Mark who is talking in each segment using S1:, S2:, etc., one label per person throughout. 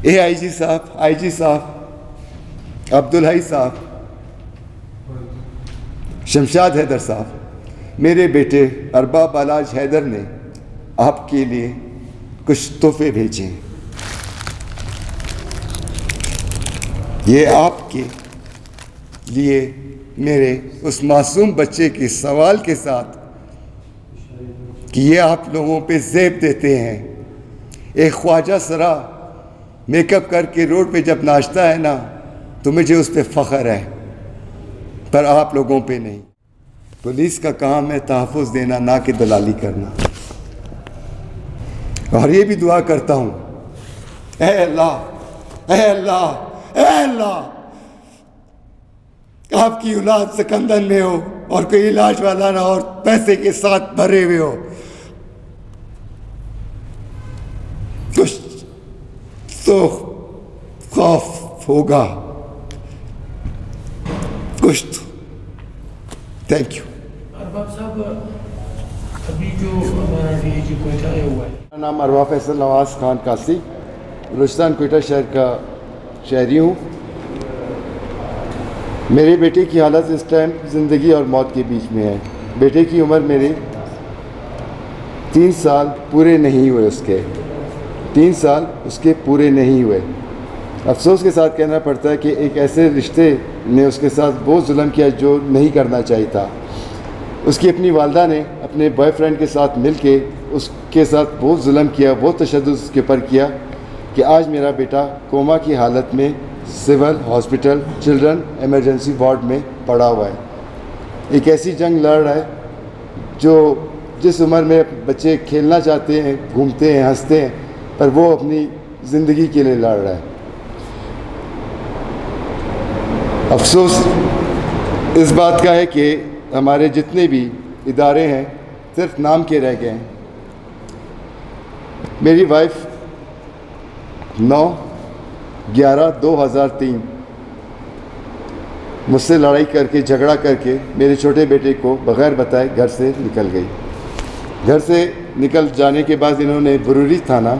S1: AIG صاحب, IG صاحب, عبدالحی صاحب, شمشاد حیدر صاحب, میرے بیٹے ارباب بالاج حیدر نے آپ کے لیے کچھ تحفے بھیجے ہیں. یہ آپ کے لیے میرے اس معصوم بچے کے سوال کے ساتھ کہ یہ آپ لوگوں پہ زیب دیتے ہیں. ایک خواجہ سرا میک اپ کر کے روڈ پہ جب ناچتا ہے نا تو مجھے اس پہ فخر ہے, پر آپ لوگوں پہ نہیں. پولیس کا کام ہے تحفظ دینا, نہ کہ دلالی کرنا. اور یہ بھی دعا کرتا ہوں, اے اللہ, اے اللہ, اے اللہ, آپ کی اولاد سکندن میں ہو اور کوئی علاج والا نہ اور پیسے کے ساتھ بھرے ہوئے ہو. کچھ تو خوف ہوگا, کچھ تو. Thank you.
S2: ارباب صاحب, ابھی جو ہمارا DIG کوئٹہ آیا ہوا ہے,
S1: میرا نام اروا فیصل نواز خان قاسی, بلوچستان کوئٹہ شہر کا شہری ہوں. میرے بیٹے کی حالت اس ٹائم زندگی اور موت کے بیچ میں ہے. بیٹے کی عمر میرے 3 سال پورے نہیں ہوئے, 3 سال اس کے پورے نہیں ہوئے. افسوس کے ساتھ کہنا پڑتا ہے کہ ایک ایسے رشتے نے اس کے ساتھ وہ ظلم کیا جو نہیں کرنا چاہیے تھا. اس کی اپنی والدہ نے اپنے بوائے فرینڈ کے ساتھ مل کے اس کے ساتھ وہ ظلم کیا, وہ تشدد اس کے پر کیا کہ آج میرا بیٹا کوما کی حالت میں civil hospital children emergency ward میں پڑا ہوا ہے. ایک ایسی جنگ لڑ رہا ہے جو جس عمر میں بچے کھیلنا چاہتے ہیں, گھومتے ہیں, ہنستے ہیں, پر وہ اپنی زندگی کے لیے لڑ رہا ہے. افسوس اس بات کا ہے کہ ہمارے جتنے بھی ادارے ہیں صرف نام کے رہ گئے ہیں. میری وائف 9/11/2003 مجھ سے لڑائی کر کے, جھگڑا کر کے میرے چھوٹے بیٹے کو بغیر بتائے گھر سے نکل گئی. گھر سے نکل جانے کے بعد انہوں نے بروری تھانہ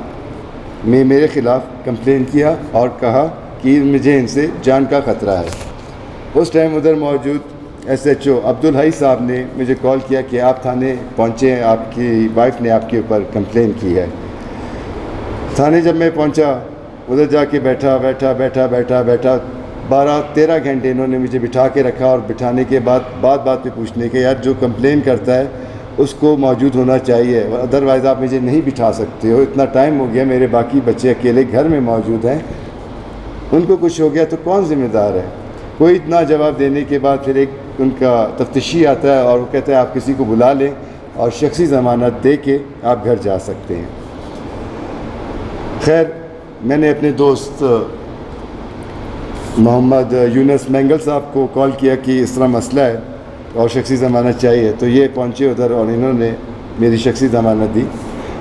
S1: میں میرے خلاف کمپلین کیا اور کہا کہ مجھے ان سے جان کا خطرہ ہے. اس ٹائم ادھر موجود SHO عبدالحی صاحب نے مجھے کال کیا کہ آپ تھانے پہنچے ہیں, آپ کی وائف نے آپ کے اوپر کمپلین کی ہے. تھانے جب میں پہنچا, ادھر جا کے بیٹھا 12-13 گھنٹے انہوں نے مجھے بٹھا کے رکھا, اور بٹھانے کے بعد بات پہ پوچھنے کے, یار جو کمپلین کرتا ہے اس کو موجود ہونا چاہیے, ادروائز آپ مجھے نہیں بٹھا سکتے ہو. اتنا ٹائم ہو گیا, میرے باقی بچے اکیلے گھر میں موجود ہیں, ان کو کچھ ہو گیا تو کون ذمہ دار ہے. کوئی اتنا جواب دینے کے بعد پھر ایک ان کا تفتیشی آتا ہے اور وہ کہتا ہے آپ کسی کو بلا لیں اور شخصی ضمانت دے کے آپ گھر جا سکتے ہیں. خیر, میں نے اپنے دوست محمد یونس مینگل صاحب کو کال کیا کہ اس طرح مسئلہ ہے اور شخصی ضمانت چاہیے, تو یہ پہنچے ادھر اور انہوں نے میری شخصی ضمانت دی.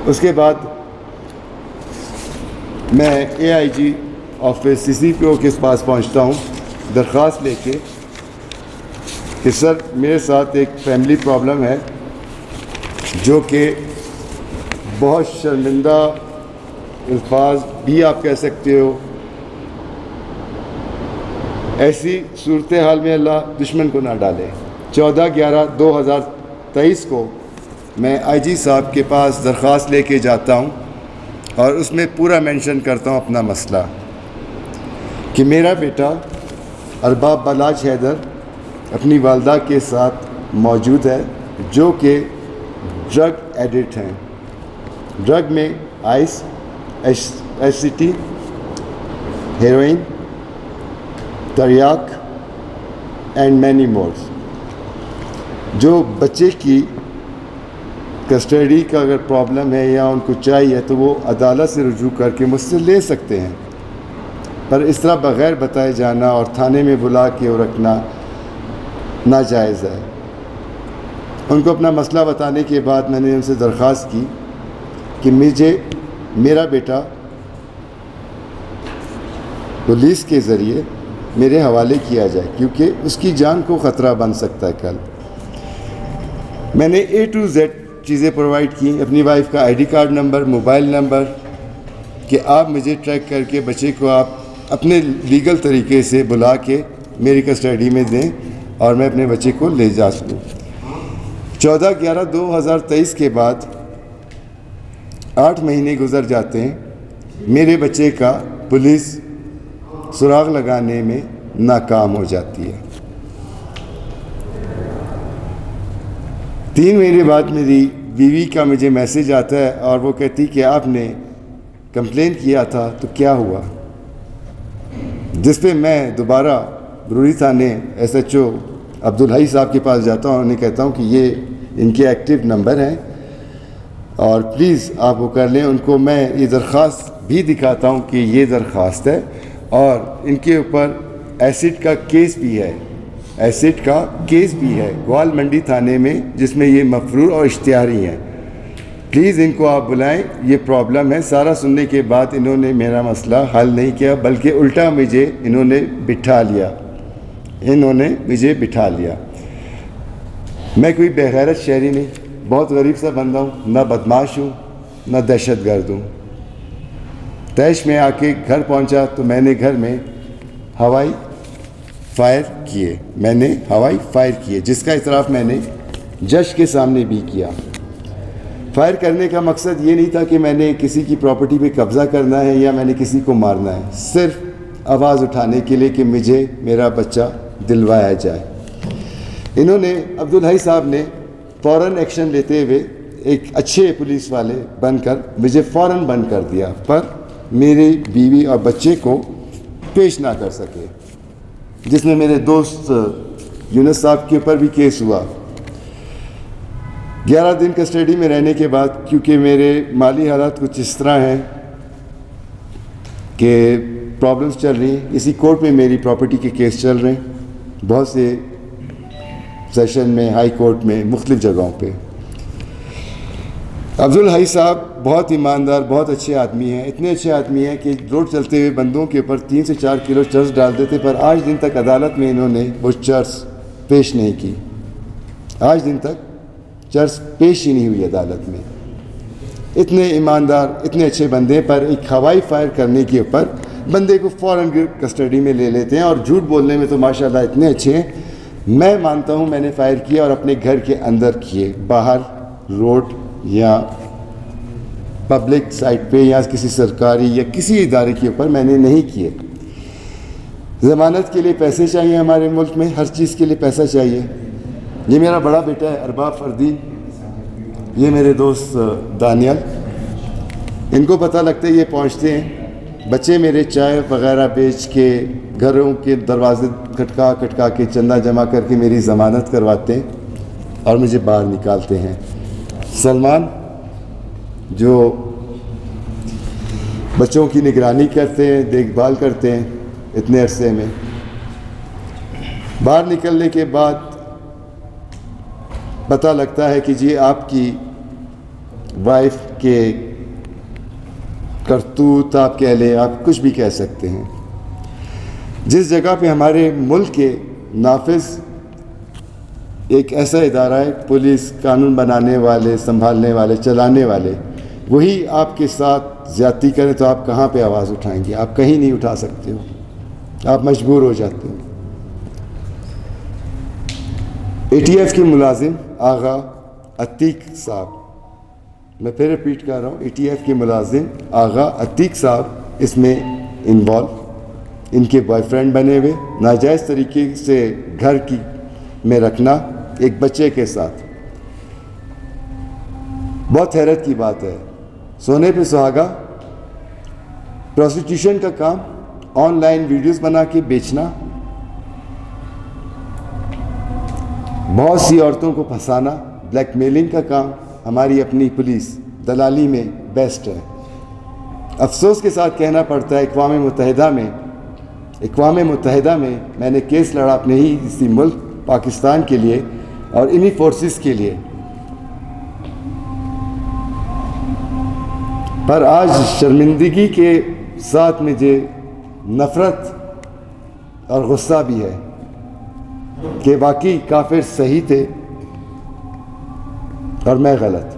S1: اس کے بعد میں AIG آفس CCPO کے پاس پہنچتا ہوں درخواست لے کے کہ سر میرے ساتھ ایک فیملی پرابلم ہے جو کہ بہت شرمندہ الفاظ بھی آپ کہہ سکتے ہو. ایسی صورتحال میں اللہ دشمن کو نہ ڈالے. 14/11/2023 کو میں IG صاحب کے پاس درخواست لے کے جاتا ہوں اور اس میں پورا مینشن کرتا ہوں اپنا مسئلہ کہ میرا بیٹا ارباب بالاج حیدر اپنی والدہ کے ساتھ موجود ہے جو کہ ڈرگ ایڈکٹ ہیں. ڈرگ میں آئس, HCT, ہیروئن, تریاک اینڈ مینی مورز. جو بچے کی کسٹڈی کا اگر پرابلم ہے یا ان کو چاہیے تو وہ عدالت سے رجوع کر کے مجھ سے لے سکتے ہیں, پر اس طرح بغیر بتائے جانا اور تھانے میں بلا کے رکھنا ناجائز ہے. ان کو اپنا مسئلہ بتانے کے بعد میں نے ان سے درخواست کی کہ میرا بیٹا پولیس کے ذریعے میرے حوالے کیا جائے کیونکہ اس کی جان کو خطرہ بن سکتا ہے کل. میں نے A to Z چیزیں پرووائڈ کی, اپنی وائف کا ID card number, mobile number, کہ آپ مجھے ٹریک کر کے بچے کو آپ اپنے لیگل طریقے سے بلا کے میری کسٹڈی میں دیں اور میں اپنے بچے کو لے جا سکوں۔ 14/11/2023 کے بعد 8 مہینے گزر جاتے ہیں، میرے بچے کا پولیس سراغ لگانے میں ناکام ہو جاتی ہے۔ 3 مہینے بعد میری بیوی کا مجھے میسیج آتا ہے اور وہ کہتی کہ آپ نے کمپلین کیا تھا تو کیا ہوا، جس پہ میں دوبارہ بروری تھانے SHO عبدالحی صاحب کے پاس جاتا ہوں اور انہیں کہتا ہوں کہ یہ ان کے ایکٹیو نمبر ہیں اور پلیز آپ وہ کر لیں۔ ان کو میں یہ درخواست بھی دکھاتا ہوں کہ یہ درخواست ہے اور ان کے اوپر ایسڈ کا کیس بھی ہے گوال منڈی تھانے میں، جس میں یہ مفرور اور اشتہاری ہیں۔ پلیز ان کو آپ بلائیں، یہ پرابلم ہے۔ سارا سننے کے بعد انہوں نے میرا مسئلہ حل نہیں کیا بلکہ الٹا مجھے انہوں نے بٹھا لیا۔ میں کوئی بےغیرت شہری نہیں، بہت غریب سا بندہ ہوں، نہ بدماش ہوں نہ دہشت گرد ہوں۔ تیش میں آ کے گھر پہنچا تو میں نے گھر میں ہوائی فائر کیے، جس کا اعتراف میں نے جج کے سامنے بھی کیا۔ فائر کرنے کا مقصد یہ نہیں تھا کہ میں نے کسی کی پراپرٹی پہ قبضہ کرنا ہے یا میں نے کسی کو مارنا ہے، صرف آواز اٹھانے کے لیے کہ مجھے میرا بچہ دلوایا جائے۔ انہوں نے عبدالحی صاحب نے فوراً ایکشن لیتے ہوئے ایک اچھے پولیس والے بن کر مجھے فوراً بند کر دیا، پر میری بیوی اور بچے کو پیش نہ کر سکے، جس میں میرے دوست یونس صاحب کے اوپر بھی کیس ہوا۔ 11 دن کسٹڈی میں رہنے کے بعد، کیونکہ میرے مالی حالات کچھ اس طرح ہیں کہ پرابلمس چل رہی ہیں، اسی کورٹ میں میری پراپرٹی کے کیس چل رہے ہیں، بہت سے سیشن میں، ہائی کورٹ میں، مختلف جگہوں پہ۔ عبدالحی صاحب بہت ایماندار، بہت اچھے آدمی ہیں، اتنے اچھے آدمی ہیں کہ روڈ چلتے ہوئے بندوں کے اوپر 3 سے 4 کلو چرس ڈال دیتے، پر آج دن تک عدالت میں انہوں نے وہ چرس پیش نہیں کی، آج دن تک چرس پیش ہی نہیں ہوئی عدالت میں۔ اتنے ایماندار، اتنے اچھے بندے پر ایک ہوائی فائر کرنے کے اوپر بندے کو فوراً کسٹڈی میں لے لیتے ہیں، اور جھوٹ بولنے میں تو ماشاءاللہ اتنے اچھے ہیں۔ میں مانتا ہوں میں نے فائر کیا اور اپنے گھر کے اندر کیے، باہر روڈ یا پبلک سائٹ پہ یا کسی سرکاری یا کسی ادارے کے اوپر میں نے نہیں کیے۔ ضمانت کے لیے پیسے چاہیے، ہمارے ملک میں ہر چیز کے لیے پیسہ چاہیے۔ یہ میرا بڑا بیٹا ہے ارباب فردین، یہ میرے دوست دانیال، ان کو پتہ لگتا ہے یہ پہنچتے ہیں۔ بچے میرے چائے وغیرہ بیچ کے، گھروں کے دروازے کھٹکا کے چندہ جمع کر کے میری ضمانت کرواتے ہیں اور مجھے باہر نکالتے ہیں۔ سلمان جو بچوں کی نگرانی کرتے ہیں، دیکھ بھال کرتے ہیں، اتنے عرصے میں باہر نکلنے کے بعد پتہ لگتا ہے کہ جی آپ کی وائف کے کرتوت، آپ کہہ لیں، آپ کچھ بھی کہہ سکتے ہیں۔ جس جگہ پہ ہمارے ملک کے نافذ ایک ایسا ادارہ ہے، پولیس، قانون بنانے والے، سنبھالنے والے، چلانے والے، وہی آپ کے ساتھ زیادتی کریں تو آپ کہاں پہ آواز اٹھائیں گے؟ آپ کہیں نہیں اٹھا سکتے ہو، آپ مجبور ہو جاتے ہو۔ ATF کے ملازم آغا عتیق صاحب، میں پھر ریپیٹ کر رہا ہوں، ATF کے ملازم آغا عتیق صاحب اس میں انوالو، ان کے بوائے فرینڈ بنے ہوئے، ناجائز طریقے سے گھر میں رکھنا ایک بچے کے ساتھ۔ بہت حیرت کی بات ہے، سونے پہ سہاگا، پروسٹیٹیوشن کا کام، آن لائن ویڈیوز بنا کے بیچنا، بہت سی عورتوں کو پھنسانا، بلیک میلنگ کا کام، ہماری اپنی پولیس دلالی میں بیسٹ ہے۔ افسوس کے ساتھ کہنا پڑتا ہے اقوام متحدہ میں میں نے کیس لڑا اپنے ہی اسی ملک پاکستان کے لیے اور انہی فورسز کے لیے، پر آج شرمندگی کے ساتھ مجھے نفرت اور غصہ بھی ہے کہ واقعی کافر صحیح تھے اور میں غلط۔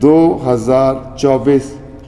S1: 2024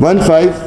S1: 15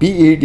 S1: PED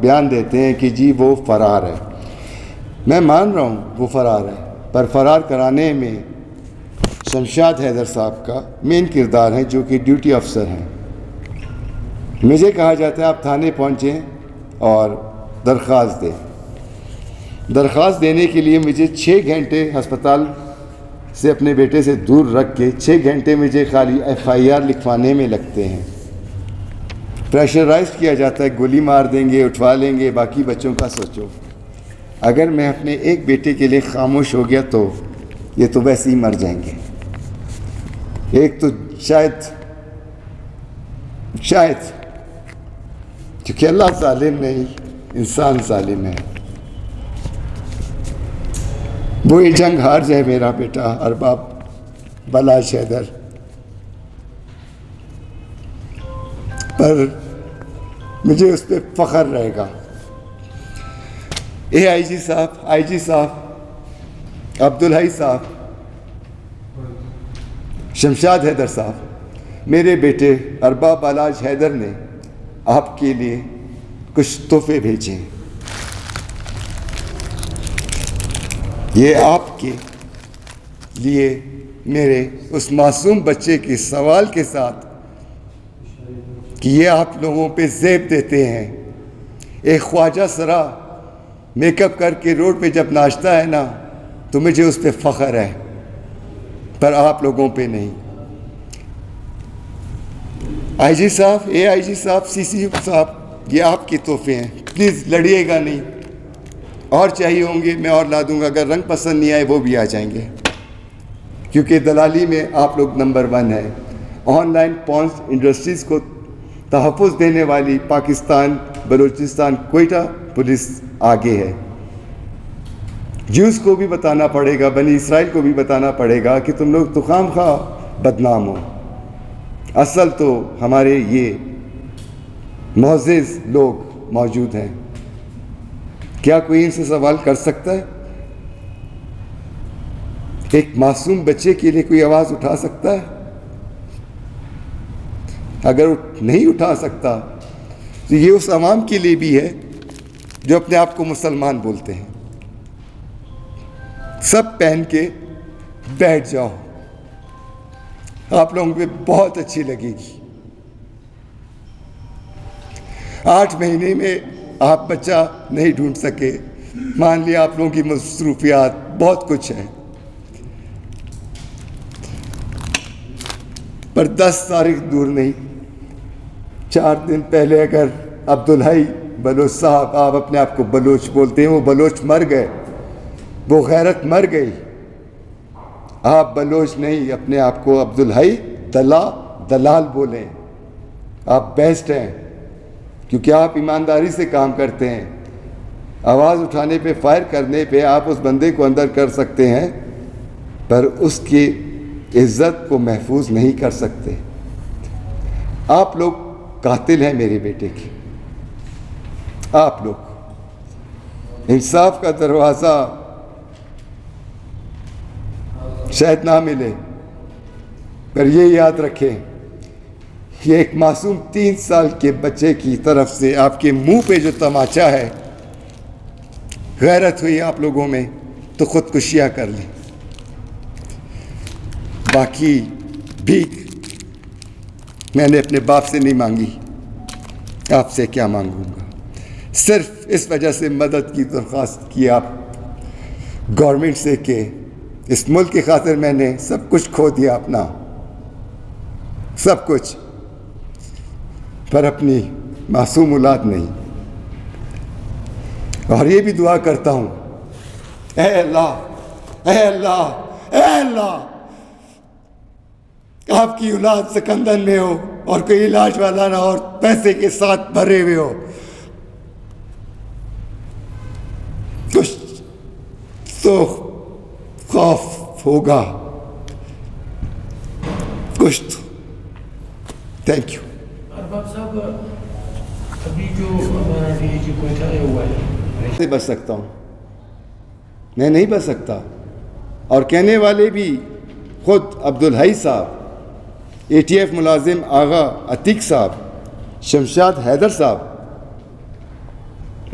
S1: بیان دیتے ہیں کہ جی وہ فرار ہے. میں مان رہا ہوں وہ فرار ہے، پر فرار کرانے میں شمشاد حیدر صاحب کا مین کردار ہے، جو کہ ڈیوٹی افسر ہیں. مجھے کہا جاتا ہے آپ تھانے پہنچیں اور درخواست دیں. درخواست دینے کے لیے مجھے 6 گھنٹے ہسپتال سے اپنے بیٹے سے دور رکھ کے 6 گھنٹے مجھے خالی FIR لکھوانے میں لگتے ہیں. پریشرائز کیا جاتا ہے، گولی مار دیں گے، اٹھوا لیں گے، باقی بچوں کا سوچو. اگر میں اپنے ایک بیٹے کے لیے خاموش ہو گیا تو یہ تو ویسے ہی مر جائیں گے. ایک تو شاید کیونکہ اللہ ظالم نہیں، انسان ظالم ہے. وہی جنگ ہار جائے میرا بیٹا ارباب بلاش حیدر، پر مجھے اس پہ فخر رہے گا. AIG صاحب، IG صاحب، عبدالحی صاحب، شمشاد حیدر صاحب، میرے بیٹے ارباب بلاش حیدر نے آپ کے لیے کچھ تحفے بھیجے ہیں. یہ آپ کے لیے میرے اس معصوم بچے کے سوال کے ساتھ کہ یہ آپ لوگوں پہ زیب دیتے ہیں. ایک خواجہ سرا میک اپ کر کے روڈ پہ جب ناچتا ہے نا تو مجھے اس پہ فخر ہے، پر آپ لوگوں پہ نہیں. IG صاحب، AIG صاحب، CC صاحب، یہ آپ کے تحفے ہیں. پلیز لڑیے گا نہیں. اور چاہیے ہوں گے میں اور لا دوں گا. اگر رنگ پسند نہیں آئے وہ بھی آ جائیں گے، کیونکہ دلالی میں آپ لوگ نمبر 1 ہے. آن لائن پونس انڈسٹریز کو تحفظ دینے والی پاکستان، بلوچستان، کوئٹہ پولیس آگے ہے. جیوز کو بھی بتانا پڑے گا، بنی اسرائیل کو بھی بتانا پڑے گا کہ تم لوگ تو خام خواہ بدنام ہو. اصل تو ہمارے یہ معزز لوگ موجود ہیں. کیا کوئی ان سے سوال کر سکتا ہے؟ ایک معصوم بچے کے لیے کوئی آواز اٹھا سکتا ہے؟ اگر نہیں اٹھا سکتا تو یہ اس عوام کے لیے بھی ہے جو اپنے آپ کو مسلمان بولتے ہیں. سب پہن کے بیٹھ جاؤ، آپ لوگوں کو بہت اچھی لگے گی. 8 مہینے میں آپ بچہ نہیں ڈھونڈ سکے، مان لیا آپ لوگوں کی مصروفیات بہت کچھ ہے، پر 10 تاریخ دور نہیں. 4 دن پہلے اگر عبدالحی بلوچ صاحب، آپ اپنے آپ کو بلوچ بولتے ہیں، وہ بلوچ مر گئے، وہ غیرت مر گئی. آپ بلوچ نہیں، اپنے آپ کو عبدالحی دلال بولیں. آپ بیسٹ ہیں کیونکہ آپ ایمانداری سے کام کرتے ہیں. آواز اٹھانے پہ، فائر کرنے پہ آپ اس بندے کو اندر کر سکتے ہیں، پر اس کی عزت کو محفوظ نہیں کر سکتے. آپ لوگ قاتل ہیں میرے بیٹے کی. آپ لوگ انصاف کا دروازہ شاید نہ ملے، پر یہ یاد رکھیں، یہ ایک معصوم 3 سال کے بچے کی طرف سے آپ کے منہ پہ جو تماچا ہے، غیرت ہوئی آپ لوگوں میں تو خودکشیاں کر لیں. باقی بھیک میں نے اپنے باپ سے نہیں مانگی، آپ سے کیا مانگوں گا. صرف اس وجہ سے مدد کی درخواست کی آپ گورنمنٹ سے کہ اس ملک کی خاطر میں نے سب کچھ کھو دیا، اپنا سب کچھ، پر اپنی معصوم اولاد نہیں. اور یہ بھی دعا کرتا ہوں، اے اللہ، اے اللہ، اے اللہ، آپ کی اولاد سکندن میں ہو اور کوئی علاج والا نہ ہو اور پیسے کے ساتھ بھرے ہوئے ہو. کچھ تو خوف ہوگا، کچھ تو. Thank you.
S2: ارباب صاحب، ابھی جو ہمارا DIG کوئٹہ ہوا ہے،
S1: نہیں بچ سکتا ہوں، میں نہیں بچ سکتا. اور کہنے والے بھی خود عبدالحی صاحب، ATF ملازم آغا عتیق صاحب، شمشاد حیدر صاحب،